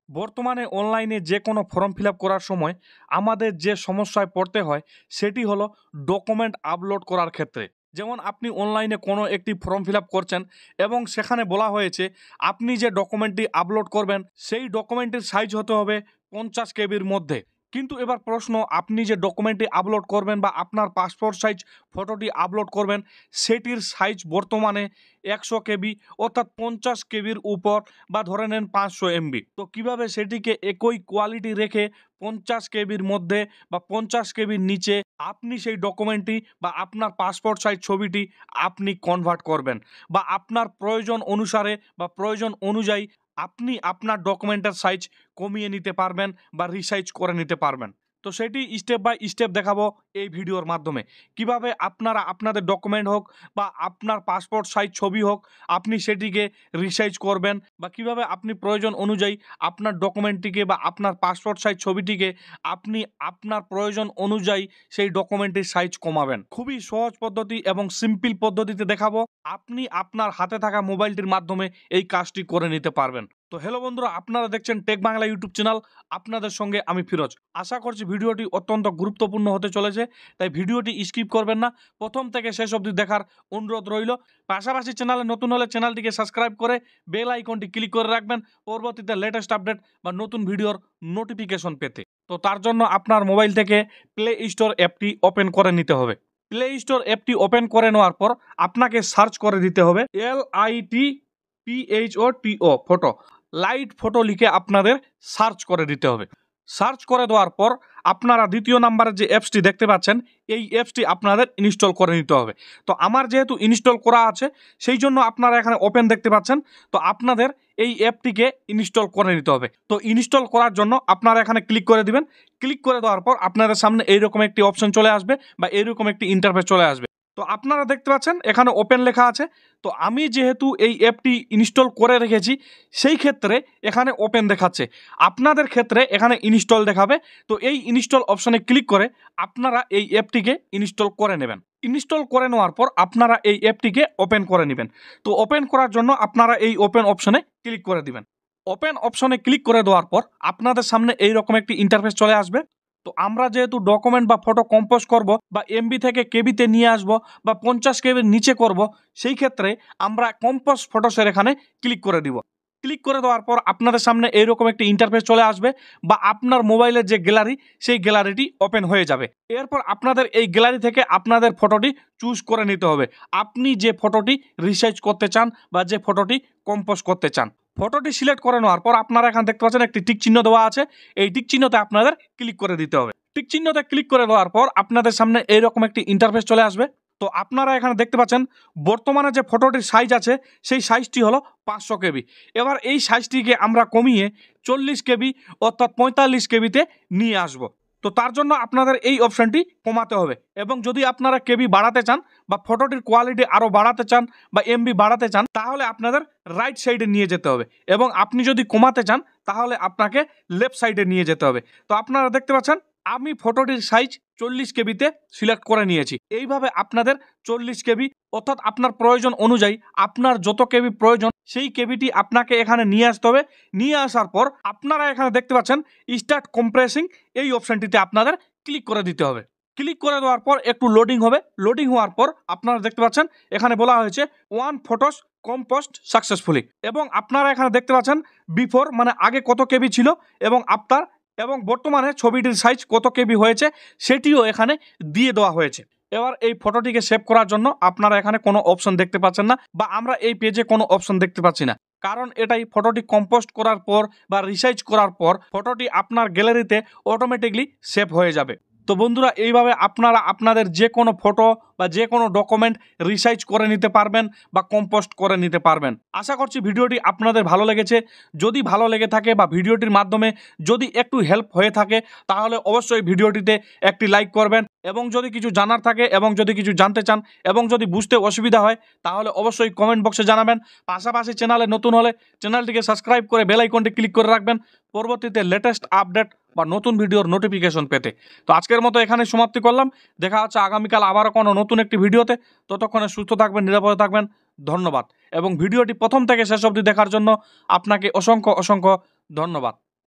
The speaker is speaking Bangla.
বর্তমানে অনলাইনে যে কোনো ফর্ম ফিল আপ করার সময় আমাদের যে সমস্যায় পড়তে হয় সেটি হলো ডকুমেন্ট আপলোড করার ক্ষেত্রে। যেমন আপনি অনলাইনে কোনো একটি ফর্ম ফিল আপ করছেন এবং সেখানে বলা হয়েছে আপনি যে ডকুমেন্টটি আপলোড করবেন সেই ডকুমেন্টের সাইজ হতে হবে 50 কেবির মধ্যে। কিন্তু এবার প্রশ্ন, আপনি যে ডকুমেন্টটি আপলোড করবেন বা আপনার পাসপোর্ট সাইজ ফটোটি আপলোড করবেন সেটির সাইজ বর্তমানে 100 কেবি অর্থাৎ 50 কেবির উপর বা ধরে নেন 500 এমবি। তো কিভাবে সেটিকে একই কোয়ালিটি রেখে 50 কেবির মধ্যে বা 50 কেবির নিচে আপনি সেই ডকুমেন্টটি বা আপনার পাসপোর্ট সাইজ ছবিটি আপনি কনভার্ট করবেন বা আপনার প্রয়োজন অনুসারে বা প্রয়োজন অনুযায়ী আপনি আপনার ডকুমেন্টের সাইজ কমিয়ে নিতে পারবেন বা রিসাইজ করে নিতে পারবেন। তো সেটি স্টেপ বাই স্টেপ দেখাবো এই ভিডিওর মাধ্যমে, কিভাবে আপনারা আপনাদের ডকুমেন্ট হোক বা আপনার পাসপোর্ট সাইজ ছবি হোক আপনি সেটিকে রিসাইজ করবেন বা কিভাবে আপনি প্রয়োজন অনুযায়ী আপনার ডকুমেন্টটিকে বা আপনার পাসপোর্ট সাইজ ছবিটিকে আপনি আপনার প্রয়োজন অনুযায়ী সেই ডকুমেন্টের সাইজ কমাবেন। খুবই সহজ পদ্ধতি এবং সিম্পল পদ্ধতিতে দেখাবো, আপনি আপনার হাতে থাকা মোবাইলটির মাধ্যমে এই কাজটি করে নিতে পারবেন। তো হ্যালো বন্ধুরা, আপনারা দেখছেন টেক বাংলা ইউটিউব চ্যানেল, আপনাদের সঙ্গে আমি ফিরোজ। আশা করছি ভিডিওটি অত্যন্ত গুরুত্বপূর্ণ হতে চলেছে, তাই ভিডিওটি স্কিপ করবেন না, প্রথম থেকে শেষ অবধি দেখার অনুরোধ রইল। পাশাপাশি চ্যানেলে নতুন হলে চ্যানেলটিকে সাবস্ক্রাইব করে বেল আইকনটি ক্লিক করে রাখবেন পরবর্তীতে লেটেস্ট আপডেট বা নতুন ভিডিওর নোটিফিকেশন পেতে। তো তার জন্য আপনার মোবাইল থেকে প্লে স্টোর অ্যাপটি ওপেন করে নিতে হবে। প্লে স্টোর অ্যাপটি ওপেন করে নেওয়ার পর আপনাকে সার্চ করে দিতে হবে LITPHOTO ফটো, লাইট ফটো লিখে আপনাদের সার্চ করে দিতে হবে। সার্চ করে দেওয়ার পর আপনারা দ্বিতীয় নাম্বারের যে অ্যাপসটি দেখতে পাচ্ছেন এই অ্যাপসটি আপনাদের ইনস্টল করে নিতে হবে। তো আমার যেহেতু ইনস্টল করা আছে সেই জন্য আপনারা এখানে ওপেন দেখতে পাচ্ছেন। তো আপনাদের এই অ্যাপটিকে ইনস্টল করে নিতে হবে। তো ইনস্টল করার জন্য আপনারা এখানে ক্লিক করে দিবেন। ক্লিক করে দেওয়ার পর আপনাদের সামনে এইরকম একটি অপশন চলে আসবে বা এইরকম একটি ইন্টারফেস চলে আসবে। তো আপনারা দেখতে পাচ্ছেন এখানে ওপেন লেখা আছে। তো আমি যেহেতু এই অ্যাপটি ইনস্টল করে রেখেছি সেই ক্ষেত্রে এখানে ওপেন দেখাচ্ছে, আপনাদের ক্ষেত্রে এখানে ইনস্টল দেখাবে। তো এই ইনস্টল অপশনে ক্লিক করে আপনারা এই অ্যাপটিকে ইনস্টল করে নেবেন। ইনস্টল করে নেওয়ার পর আপনারা এই অ্যাপটিকে ওপেন করে নেবেন। তো ওপেন করার জন্য আপনারা এই ওপেন অপশনে ক্লিক করে দিবেন। ওপেন অপশনে ক্লিক করে দেওয়ার পর আপনাদের সামনে এইরকম একটি ইন্টারফেস চলে আসবে। তো আমরা যেহেতু ডকুমেন্ট বা ফটো কম্পোজ করব বা এমবি থেকে কেবিতে নিয়ে আসব বা 50 কেবির নিচে করব, সেই ক্ষেত্রে আমরা কম্পোজ ফটোসের এখানে ক্লিক করে দিব। ক্লিক করে দেওয়ার পর আপনাদের সামনে এইরকম একটি ইন্টারফেস চলে আসবে বা আপনার মোবাইলের যে গ্যালারি সেই গ্যালারিটি ওপেন হয়ে যাবে। এরপর আপনাদের এই গ্যালারি থেকে আপনাদের ফটোটি চুজ করে নিতে হবে, আপনি যে ফটোটি রিসাইজ করতে চান বা যে ফটোটি কম্পোজ করতে চান। ফটোটি সিলেক্ট করে নেওয়ার পর আপনারা এখানে দেখতে পাচ্ছেন একটি টিক চিহ্ন দেওয়া আছে, এই টিক চিহ্নতে আপনাদের ক্লিক করে দিতে হবে। টিক চিহ্নতে ক্লিক করে দেওয়ার পর আপনাদের সামনে এইরকম একটি ইন্টারফেস চলে আসবে। তো আপনারা এখানে দেখতে পাচ্ছেন বর্তমানে যে ফটোটির সাইজ আছে সেই সাইজটি হলো 500 কেবি। এবার এই সাইজটিকে আমরা কমিয়ে 40 কেবি অর্থাৎ 45 কেবিতে নিয়ে আসব। তো তার জন্য আপনাদের এই অপশানটি কমাতে হবে এবং যদি আপনারা কেবি বাড়াতে চান বা ফটোটির কোয়ালিটি আরও বাড়াতে চান বা এমবি বাড়াতে চান তাহলে আপনাদের রাইট সাইডে নিয়ে যেতে হবে এবং আপনি যদি কমাতে চান তাহলে আপনাকে লেফট সাইডে নিয়ে যেতে হবে। তো আপনারা দেখতে পাচ্ছেন আমি ফটোটির সাইজ 40 কেবিতে সিলেক্ট করে নিয়েছি। এইভাবে আপনাদের 40 কেবি অর্থাৎ আপনার প্রয়োজন অনুযায়ী আপনার যত কেবি প্রয়োজন সেই কেবিটি আপনাকে এখানে নিয়ে আসতে হবে। নিয়ে আসার পর আপনারা এখানে দেখতে পাচ্ছেন স্টার্ট কম্প্রেসিং, এই অপশানটিতে আপনাদের ক্লিক করে দিতে হবে। ক্লিক করে দেওয়ার পর একটু লোডিং হবে। লোডিং হওয়ার পর আপনারা দেখতে পাচ্ছেন এখানে বলা হয়েছে 1 ফটোস কম্পোস্ট সাকসেসফুলি এবং আপনারা এখানে দেখতে পাচ্ছেন বিফোর মানে আগে কত কেবি ছিল এবং আফটার এবং বর্তমানে ছবিটির সাইজ কত কেবি হয়েছে সেটিও এখানে দিয়ে দেওয়া হয়েছে। এবার এই ফটোটিকে সেভ করার জন্য আপনারা এখানে কোনো অপশন দেখতে পাচ্ছেন না বা আমরা এই পেজে কোনো অপশন দেখতে পাচ্ছি না, কারণ এটাই ফটোটি কম্পোস্ট করার পর বা রিসাইজ করার পর ফটোটি আপনার গ্যালারিতে অটোমেটিকলি সেভ হয়ে যাবে। তো বন্ধুরা, এইভাবে আপনারা আপনাদের যে কোনো ফটো বা যে কোনো ডকুমেন্ট রিসাইজ করে নিতে পারবেন বা কম্পোস্ট করে নিতে পারবেন। আশা করছি ভিডিওটি আপনাদের ভালো লেগেছে। যদি ভালো লেগে থাকে বা ভিডিওটির মাধ্যমে যদি একটু হেল্প হয়ে থাকে তাহলে অবশ্যই ভিডিওটিতে একটি লাইক করবেন এবং যদি কিছু জানার থাকে এবং যদি কিছু জানতে চান এবং যদি বুঝতে অসুবিধা হয় তাহলে অবশ্যই কমেন্ট বক্সে জানাবেন। পাশাপাশি চ্যানেলে নতুন হলে চ্যানেলটিকে সাবস্ক্রাইব করে বেল আইকনটি ক্লিক করে রাখবেন পরবর্তীতে লেটেস্ট আপডেট বা নতুন ভিডিওর নোটিফিকেশন পেতে। তো আজকের মতো এখানে সমাপ্তি করলাম, দেখা হচ্ছে আগামীকাল আবারও কোনো নতুন একটি ভিডিওতে। ততক্ষণে সুস্থ থাকবেন, নিরাপদে থাকবেন, ধন্যবাদ। এবং ভিডিওটি প্রথম থেকে শেষ অবধি দেখার জন্য আপনাকে অসংখ্য অসংখ্য ধন্যবাদ।